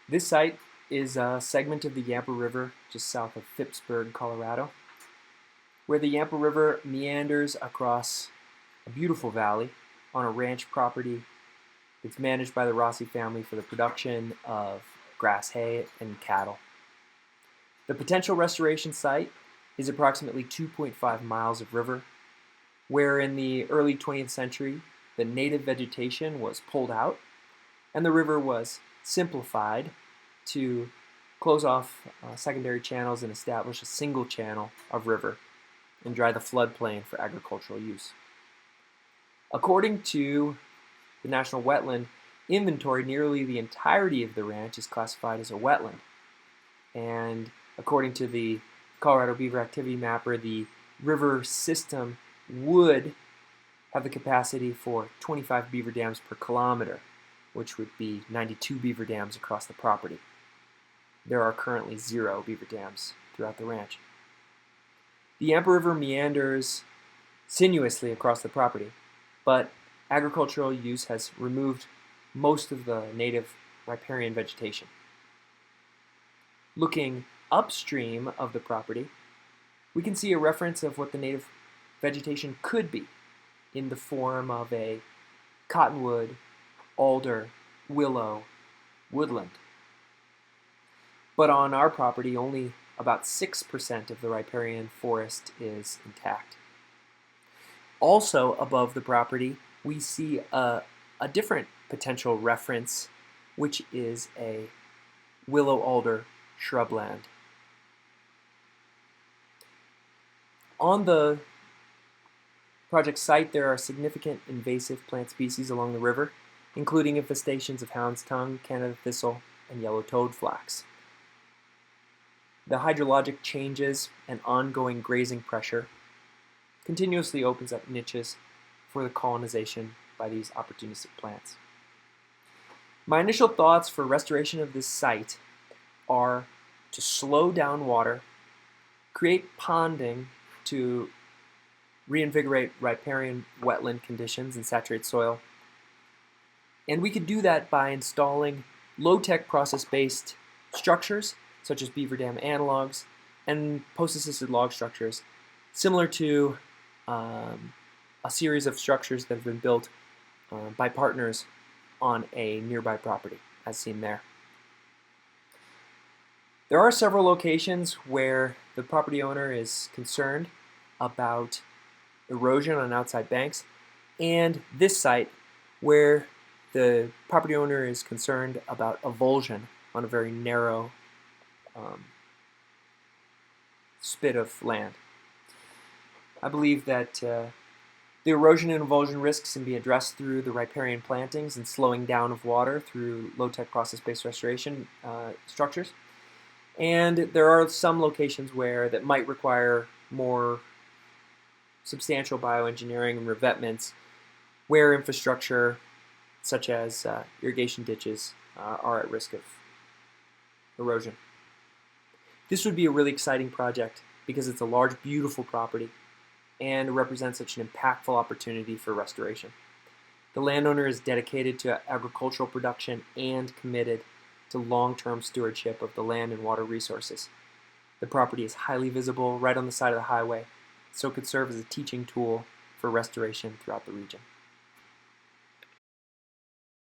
This site is a segment of the Yampa River just south of Phippsburg, Colorado, where the Yampa River meanders across a beautiful valley on a ranch property that's managed by the Rossi family for the production of grass hay and cattle. The potential restoration site is approximately 2.5 miles of river, where in the early 20th century the native vegetation was pulled out and the river was simplified to close off secondary channels and establish a single channel of river and dry the floodplain for agricultural use. According to the National Wetland Inventory, nearly the entirety of the ranch is classified as a wetland. And according to the Colorado Beaver Activity Mapper, the river system would have the capacity for 25 beaver dams per kilometer, which would be 92 beaver dams across the property. There are currently 0 beaver dams throughout the ranch. The Yampa River meanders sinuously across the property, but agricultural use has removed most of the native riparian vegetation. Looking upstream of the property, we can see a reference of what the native vegetation could be in the form of a cottonwood, alder, willow woodland. But on our property, only about 6% of the riparian forest is intact. Also above the property, we see a different potential reference, which is a willow alder shrubland. On the project site, there are significant invasive plant species along the river, including infestations of hound's tongue, Canada thistle, and yellow toad flax. The hydrologic changes and ongoing grazing pressure continuously opens up niches for the colonization by these opportunistic plants. My initial thoughts for restoration of this site are to slow down water, create ponding to reinvigorate riparian wetland conditions and saturate soil. And we could do that by installing low-tech process-based structures, such as beaver dam analogs and post-assisted log structures, similar to a series of structures that have been built by partners on a nearby property, as seen there. There are several locations where the property owner is concerned about erosion on outside banks, and this site where the property owner is concerned about avulsion on a very narrow spit of land. I believe that the erosion and avulsion risks can be addressed through the riparian plantings and slowing down of water through low-tech process-based restoration structures. And there are some locations where that might require more substantial bioengineering and revetments, where infrastructure such as irrigation ditches are at risk of erosion. This would be a really exciting project because it's a large, beautiful property and represents such an impactful opportunity for restoration. The landowner is dedicated to agricultural production and committed to long-term stewardship of the land and water resources. The property is highly visible right on the side of the highway, so it could serve as a teaching tool for restoration throughout the region.